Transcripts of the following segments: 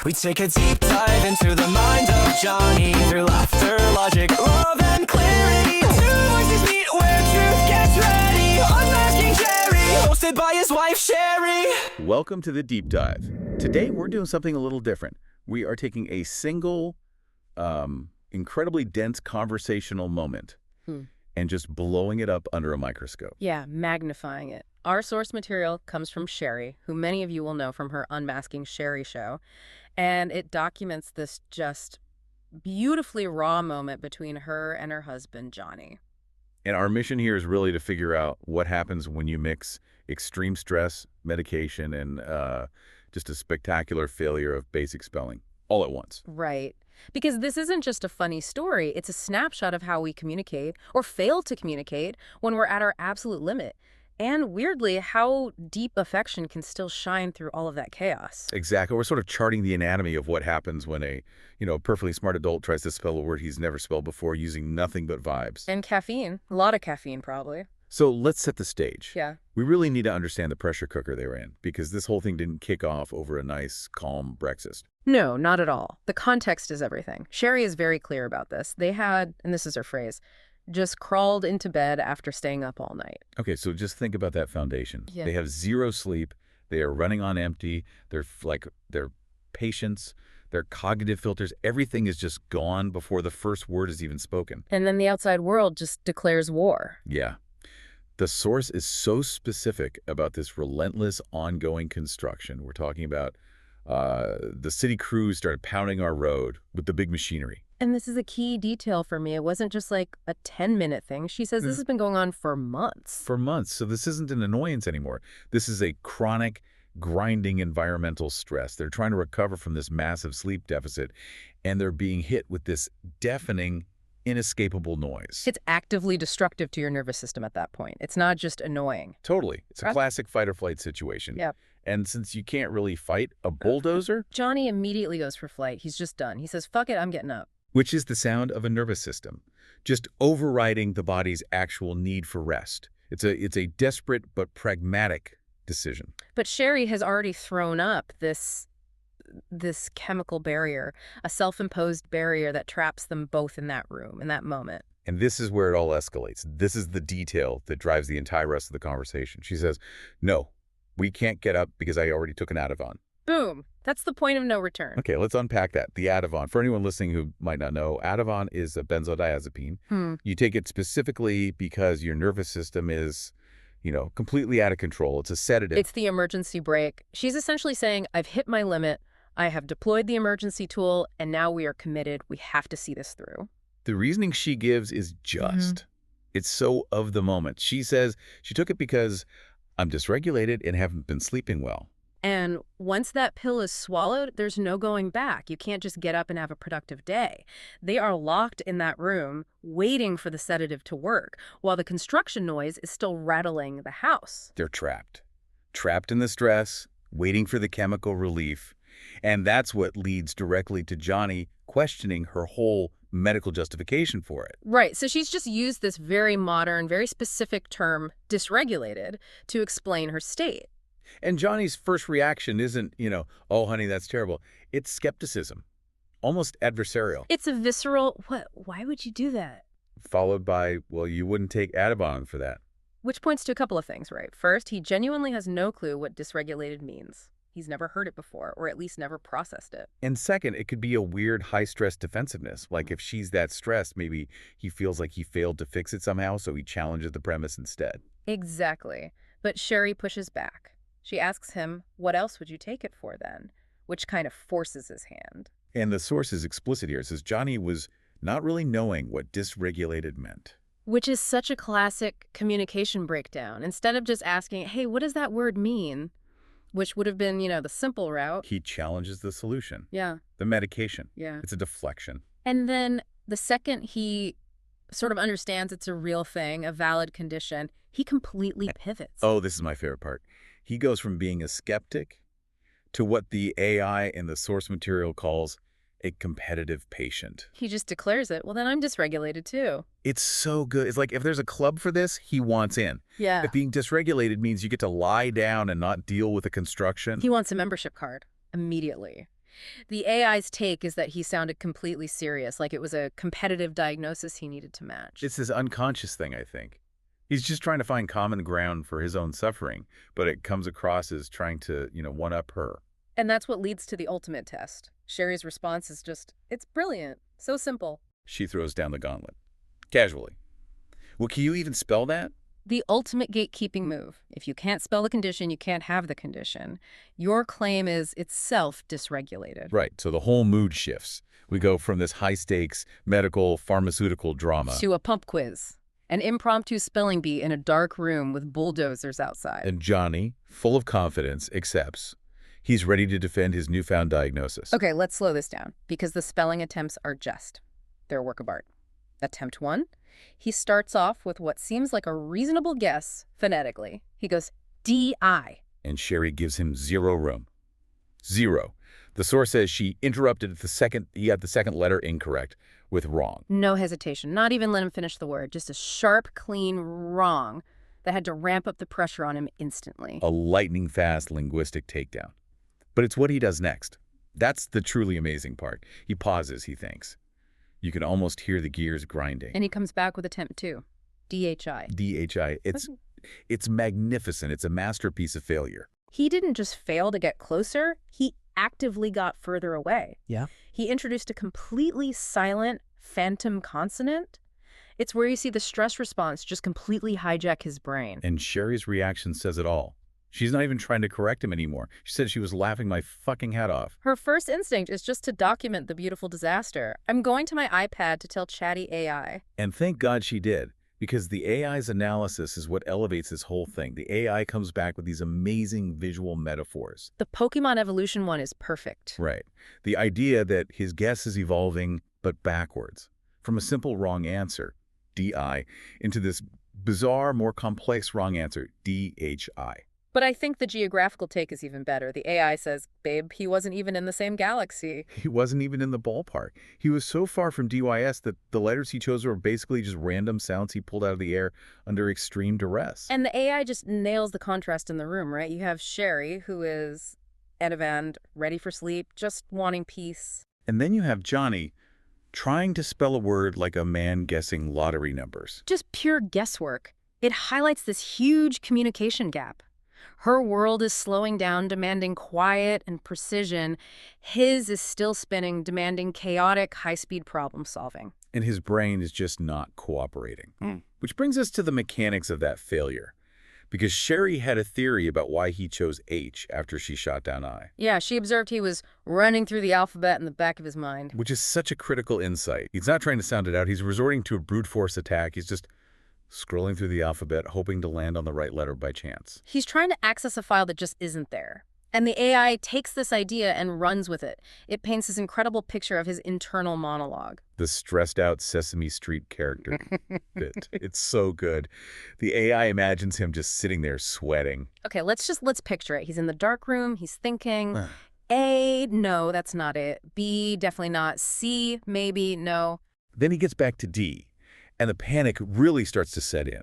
We take a deep dive into the mind of Johnny through laughter, logic, love, and clarity. Two voices meet where truth gets ready. Unmasking Cheri, hosted by his wife Cheri. Welcome to the deep dive. Today we're doing something a little different. We are taking a single, incredibly dense conversational moment and just blowing it up under a microscope. Yeah, magnifying it. Our source material comes from Cheri, who many of you will know from her unMASKing Cheri show, and it documents this just beautifully raw moment between her and her husband, Johnny. And our mission here is really to figure out what happens when you mix extreme stress, medication, and just a spectacular failure of basic spelling all at once. Right. Because this isn't just a funny story, it's a snapshot of how we communicate, or fail to communicate, when we're at our absolute limit. And weirdly, how deep affection can still shine through all of that chaos. Exactly. We're sort of charting the anatomy of what happens when a perfectly smart adult tries to spell a word he's never spelled before using nothing but vibes. And caffeine. A lot of caffeine, probably. So let's set the stage. Yeah. We really need to understand the pressure cooker they were in, because this whole thing didn't kick off over a nice, calm breakfast. No, not at all. The context is everything. Cheri is very clear about this. They had, and this is her phrase, just crawled into bed after staying up all night. Okay, so just think about that foundation. Yeah. They have zero sleep. They are running on empty. Their patience, their cognitive filters, everything is just gone before the first word is even spoken. And then the outside world just declares war. Yeah. The source is so specific about this relentless, ongoing construction. We're talking about the city crews started pounding our road with the big machinery. And this is a key detail for me. It wasn't just like a 10-minute thing. She says this has been going on for months. For months. So this isn't an annoyance anymore. This is a chronic, grinding environmental stress. They're trying to recover from this massive sleep deficit, and they're being hit with this deafening, inescapable noise. It's actively destructive to your nervous system at that point. It's not just annoying. Totally. It's a classic fight or flight situation. Yep. And since you can't really fight a bulldozer... Johnny immediately goes for flight. He's just done. He says, fuck it, I'm getting up. Which is the sound of a nervous system, just overriding the body's actual need for rest. It's a desperate but pragmatic decision. But Cheri has already thrown up this chemical barrier, a self-imposed barrier that traps them both in that room, in that moment. And this is where it all escalates. This is the detail that drives the entire rest of the conversation. She says, no, we can't get up because I already took an Ativan. Boom. That's the point of no return. Okay, let's unpack that. The Ativan. For anyone listening who might not know, Ativan is a benzodiazepine. You take it specifically because your nervous system is, completely out of control. It's a sedative. It's the emergency brake. She's essentially saying, I've hit my limit. I have deployed the emergency tool, and now we are committed. We have to see this through. The reasoning she gives is just. It's so of the moment. She says she took it because I'm dysregulated and haven't been sleeping well. And once that pill is swallowed, there's no going back. You can't just get up and have a productive day. They are locked in that room, waiting for the sedative to work, while the construction noise is still rattling the house. They're trapped. Trapped in the stress, waiting for the chemical relief. And that's what leads directly to Johnny questioning her whole medical justification for it. Right. So she's just used this very modern, very specific term, dysregulated, to explain her state. And Johnny's first reaction isn't, oh, honey, that's terrible. It's skepticism, almost adversarial. It's a visceral, what? Why would you do that? Followed by, well, you wouldn't take Ativan for that. Which points to a couple of things, right? First, he genuinely has no clue what dysregulated means. He's never heard it before, or at least never processed it. And second, it could be a weird high-stress defensiveness. Like if she's that stressed, maybe he feels like he failed to fix it somehow, so he challenges the premise instead. Exactly. But Cheri pushes back. She asks him, what else would you take it for then? Which kind of forces his hand. And the source is explicit here. It says Johnny was not really knowing what dysregulated meant. Which is such a classic communication breakdown. Instead of just asking, hey, what does that word mean? Which would have been, the simple route. He challenges the solution. Yeah. The medication. Yeah. It's a deflection. And then the second he sort of understands it's a real thing, a valid condition, he completely pivots. Oh, this is my favorite part. He goes from being a skeptic to what the AI in the source material calls a competitive patient. He just declares it. Well, then I'm dysregulated too. It's so good. It's like if there's a club for this, he wants in. Yeah. If being dysregulated means you get to lie down and not deal with the construction. He wants a membership card immediately. The AI's take is that he sounded completely serious, like it was a competitive diagnosis he needed to match. It's this unconscious thing, I think. He's just trying to find common ground for his own suffering, but it comes across as trying to, one-up her. And that's what leads to the ultimate test. Cheri's response is just, it's brilliant. So simple. She throws down the gauntlet. Casually. Well, can you even spell that? The ultimate gatekeeping move. If you can't spell the condition, you can't have the condition. Your claim is itself dysregulated. Right, so the whole mood shifts. We go from this high-stakes medical, pharmaceutical drama To a pump quiz. An impromptu spelling bee in a dark room with bulldozers outside. And Johnny, full of confidence, accepts. He's ready to defend his newfound diagnosis. Okay, let's slow this down, because the spelling attempts are they're a work of art. Attempt 1, he starts off with what seems like a reasonable guess phonetically. He goes, D-I. And Cheri gives him zero room. Zero. The source says she interrupted he got the second letter incorrect with wrong. No hesitation, not even let him finish the word, just a sharp, clean wrong that had to ramp up the pressure on him instantly. A lightning-fast linguistic takedown. But it's what he does next. That's the truly amazing part. He pauses, he thinks. You can almost hear the gears grinding. And he comes back with attempt 2, D-H-I. D-H-I. It's magnificent. It's a masterpiece of failure. He didn't just fail to get closer, he actively got further away. Yeah. He introduced a completely silent phantom consonant. It's where you see the stress response just completely hijack his brain. And Cheri's reaction says it all. She's not even trying to correct him anymore. She said she was laughing my fucking head off. Her first instinct is just to document the beautiful disaster. I'm going to my iPad to tell Chatty AI. And thank God she did, because the AI's analysis is what elevates this whole thing. The AI comes back with these amazing visual metaphors. The Pokemon evolution one is perfect. Right. The idea that his guess is evolving, but backwards. From a simple wrong answer, D-I, into this bizarre, more complex wrong answer, D-H-I. But I think the geographical take is even better. The AI says, babe, he wasn't even in the same galaxy. He wasn't even in the ballpark. He was so far from DYS that the letters he chose were basically just random sounds he pulled out of the air under extreme duress. And the AI just nails the contrast in the room, right? You have Cheri, who is Ativan, ready for sleep, just wanting peace. And then you have Johnny trying to spell a word like a man guessing lottery numbers. Just pure guesswork. It highlights this huge communication gap. Her world is slowing down, demanding quiet and precision. His is still spinning, demanding chaotic, high-speed problem solving. And his brain is just not cooperating. Which brings us to the mechanics of that failure. Because Cheri had a theory about why he chose H after she shot down I. Yeah, she observed he was running through the alphabet in the back of his mind. Which is such a critical insight. He's not trying to sound it out. He's resorting to a brute force attack. He's just scrolling through the alphabet, hoping to land on the right letter by chance. He's trying to access a file that just isn't there. And the AI takes this idea and runs with it. It paints this incredible picture of his internal monologue. The stressed-out Sesame Street character bit. It's so good. The AI imagines him just sitting there sweating. Okay, let's picture it. He's in the dark room. He's thinking, A, no, that's not it. B, definitely not. C, maybe, no. Then he gets back to D. And the panic really starts to set in.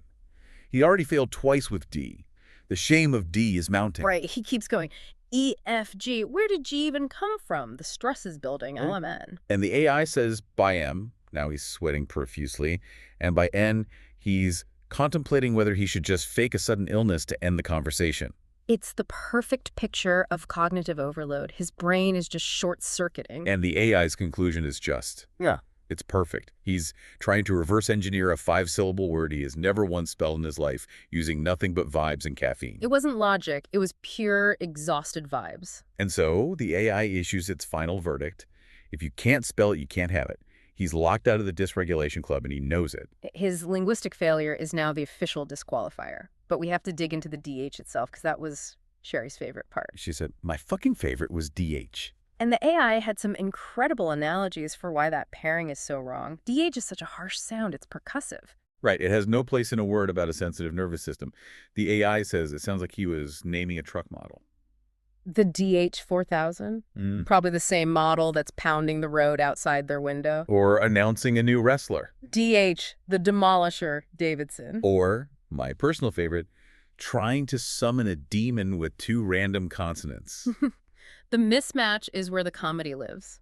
He already failed twice with D. The shame of D is mounting. Right, he keeps going. E, F, G. Where did G even come from? The stress is building, LMN. And the AI says by M, now he's sweating profusely, and by N, he's contemplating whether he should just fake a sudden illness to end the conversation. It's the perfect picture of cognitive overload. His brain is just short-circuiting. And the AI's conclusion is just. Yeah. It's perfect. He's trying to reverse engineer a 5-syllable word he has never once spelled in his life, using nothing but vibes and caffeine. It wasn't logic. It was pure, exhausted vibes. And so the AI issues its final verdict. If you can't spell it, you can't have it. He's locked out of the dysregulation club, and he knows it. His linguistic failure is now the official disqualifier. But we have to dig into the DH itself, because that was Cheri's favorite part. She said, my fucking favorite was DH. And the AI had some incredible analogies for why that pairing is so wrong. DH is such a harsh sound, it's percussive. Right, it has no place in a word about a sensitive nervous system. The AI says it sounds like he was naming a truck model. The DH4000? Probably the same model that's pounding the road outside their window. Or announcing a new wrestler. DH, the Demolisher Davidson. Or, my personal favorite, trying to summon a demon with 2 random consonants. The mismatch is where the comedy lives.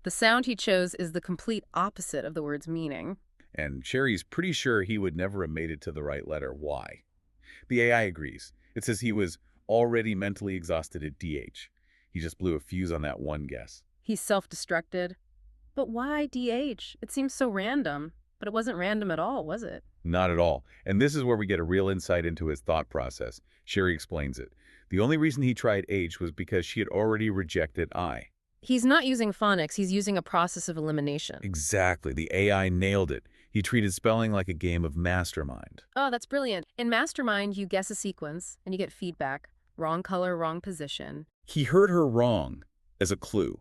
The sound he chose is the complete opposite of the word's meaning. And Cheri's pretty sure he would never have made it to the right letter Y. The AI agrees. It says he was already mentally exhausted at DH. He just blew a fuse on that one guess. He's self-destructed. But why DH? It seems so random. But it wasn't random at all, was it? Not at all. And this is where we get a real insight into his thought process. Cheri explains it. The only reason he tried H was because she had already rejected I. He's not using phonics, he's using a process of elimination. Exactly. The AI nailed it. He treated spelling like a game of mastermind. Oh, that's brilliant. In Mastermind, you guess a sequence, and you get feedback. Wrong color, wrong position. He heard her wrong as a clue.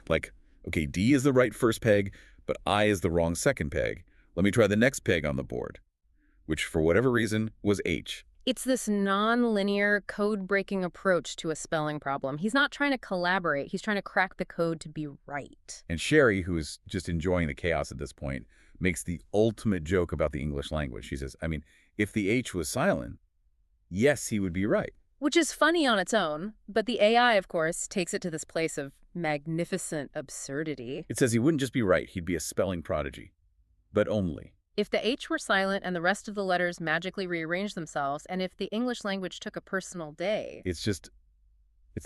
Like, okay, D is the right first peg, but I is the wrong second peg. Let me try the next peg on the board, which for whatever reason was H. It's this non-linear, code-breaking approach to a spelling problem. He's not trying to collaborate, he's trying to crack the code to be right. And Cheri, who is just enjoying the chaos at this point, makes the ultimate joke about the English language. She says, I mean, if the H was silent, yes, he would be right. Which is funny on its own, but the AI, of course, takes it to this place of magnificent absurdity. It says he wouldn't just be right, he'd be a spelling prodigy. But only. If the H were silent and the rest of the letters magically rearranged themselves, and if the English language took a personal day. It's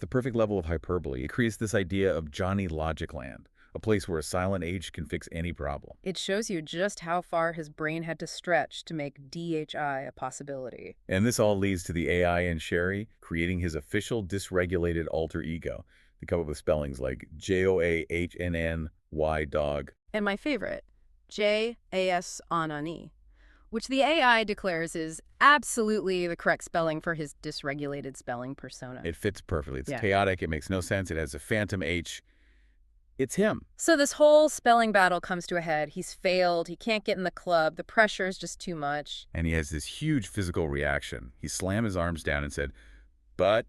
the perfect level of hyperbole. It creates this idea of Johnny Logic Land, a place where a silent H can fix any problem. It shows you just how far his brain had to stretch to make DHI a possibility. And this all leads to the AI and Cheri creating his official dysregulated alter ego. They come up with spellings like JOAHNNY dog. And my favorite, JAS Anani, which the AI declares is absolutely the correct spelling for his dysregulated spelling persona. It fits perfectly. It's chaotic. It makes no sense. It has a phantom H. It's him. So this whole spelling battle comes to a head. He's failed. He can't get in the club. The pressure is just too much. And he has this huge physical reaction. He slammed his arms down and said, but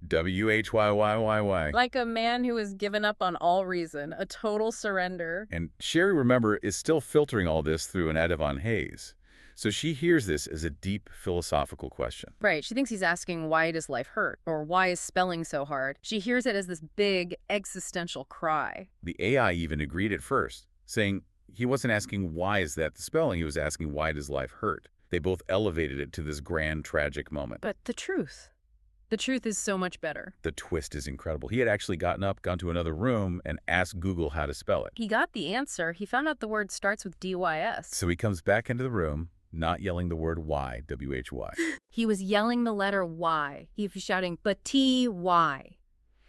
WHYYYY. Like a man who has given up on all reason, a total surrender. And Cheri, remember, is still filtering all this through an Ativan haze. So she hears this as a deep philosophical question. Right. She thinks he's asking, why does life hurt? Or why is spelling so hard? She hears it as this big existential cry. The AI even agreed at first, saying he wasn't asking why is that the spelling, he was asking why does life hurt? They both elevated it to this grand tragic moment. But the truth is so much better. The twist is incredible. He had actually gotten up, gone to another room, and asked Google how to spell it. He got the answer. He found out the word starts with DYS. So he comes back into the room, not yelling the word Y, W-H-Y. He was yelling the letter Y. He was shouting, but T-Y,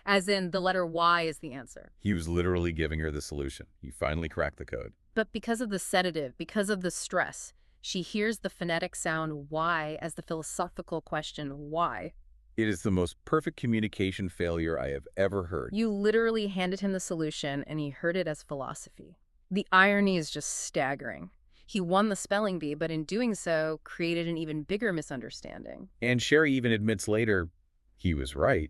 as in the letter Y is the answer. He was literally giving her the solution. He finally cracked the code. But because of the sedative, because of the stress, she hears the phonetic sound Y as the philosophical question, why? It is the most perfect communication failure I have ever heard. You literally handed him the solution, and he heard it as philosophy. The irony is just staggering. He won the spelling bee, but in doing so, created an even bigger misunderstanding. And Cheri even admits later he was right,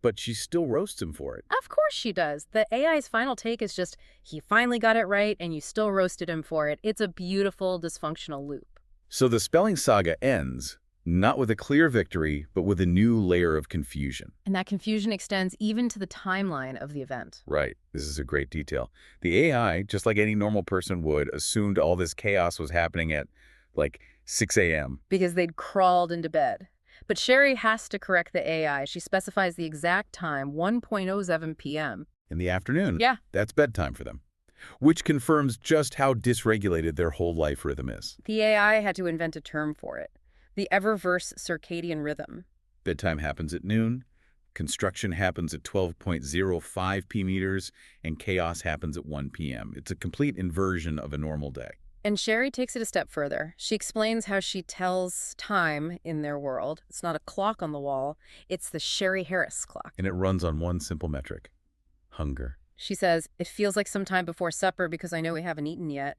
but she still roasts him for it. Of course she does. The AI's final take is just, he finally got it right, and you still roasted him for it. It's a beautiful, dysfunctional loop. So the spelling saga ends, not with a clear victory, but with a new layer of confusion. And that confusion extends even to the timeline of the event. Right. This is a great detail. The AI, just like any normal person would, assumed all this chaos was happening at, like, 6 a.m. Because they'd crawled into bed. But Cheri has to correct the AI. She specifies the exact time, 1:07 p.m. In the afternoon. Yeah. That's bedtime for them. Which confirms just how dysregulated their whole life rhythm is. The AI had to invent a term for it. The Eververse circadian rhythm. Bedtime happens at noon, construction happens at 12.05 p.m, and chaos happens at 1 p.m. It's a complete inversion of a normal day. And Cheri takes it a step further. She explains how she tells time in their world. It's not a clock on the wall. It's the Cheri Harris clock. And it runs on one simple metric: hunger. She says, it feels like some time before supper because I know we haven't eaten yet.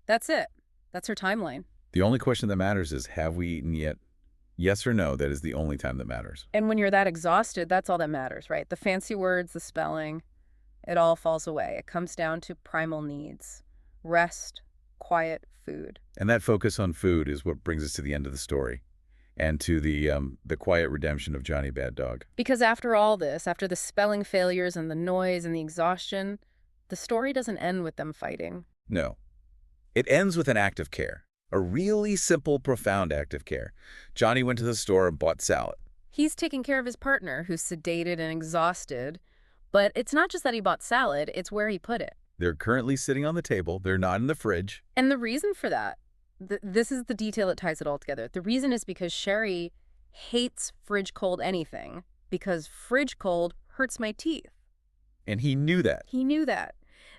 That's it. That's her timeline. The only question that matters is, have we eaten yet? Yes or no, that is the only time that matters. And when you're that exhausted, that's all that matters, right? The fancy words, the spelling, it all falls away. It comes down to primal needs: rest, quiet, food. And that focus on food is what brings us to the end of the story. and to the quiet redemption of Johnny Bad Dog. Because after all this, after the spelling failures and the noise and the exhaustion, the story doesn't end with them fighting. No. It ends with an act of care. A really simple, profound act of care. Johnny went to the store and bought salad. He's taking care of his partner, who's sedated and exhausted. But it's not just that he bought salad, it's where he put it. They're currently sitting on the table. They're not in the fridge. And the reason for that, this is the detail that ties it all together. The reason is because Cheri hates fridge cold anything, because fridge cold hurts my teeth. And he knew that. He knew that.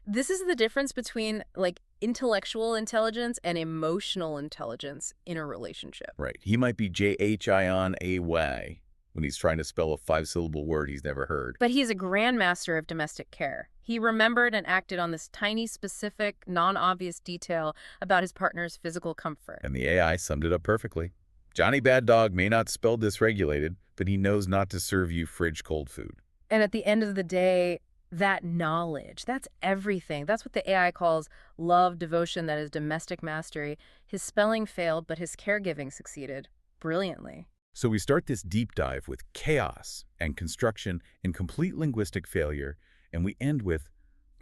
This is the difference between, like, intellectual intelligence and emotional intelligence in a relationship. Right. He might be Jhion-ay when he's trying to spell a 5-syllable word he's never heard. But he's a grandmaster of domestic care. He remembered and acted on this tiny, specific, non-obvious detail about his partner's physical comfort. And the AI summed it up perfectly. Johnny Bad Dog may not spell dysregulated, but he knows not to serve you fridge-cold food. And at the end of the day, that knowledge, that's everything. That's what the AI calls love, devotion, that is domestic mastery. His spelling failed, but his caregiving succeeded brilliantly. So we start this deep dive with chaos and construction and complete linguistic failure, and we end with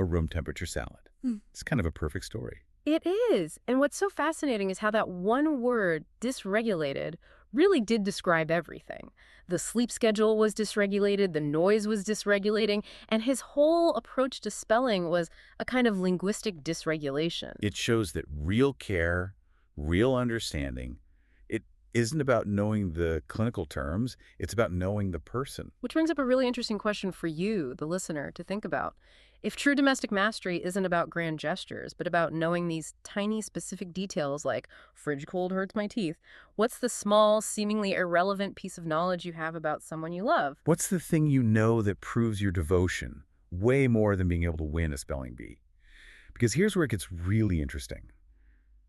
a room temperature salad. It's kind of a perfect story. It is. And what's so fascinating is how that one word, dysregulated, really did describe everything. The sleep schedule was dysregulated, the noise was dysregulating, and his whole approach to spelling was a kind of linguistic dysregulation. It shows that real care, real understanding, it isn't about knowing the clinical terms, it's about knowing the person. Which brings up a really interesting question for you, the listener, to think about. If true domestic mastery isn't about grand gestures, but about knowing these tiny specific details like fridge cold hurts my teeth, what's the small, seemingly irrelevant piece of knowledge you have about someone you love? What's the thing you know that proves your devotion, way more than being able to win a spelling bee? Because here's where it gets really interesting.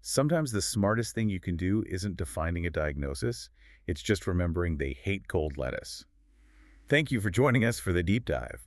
Sometimes the smartest thing you can do isn't defining a diagnosis, it's just remembering they hate cold lettuce. Thank you for joining us for the deep dive.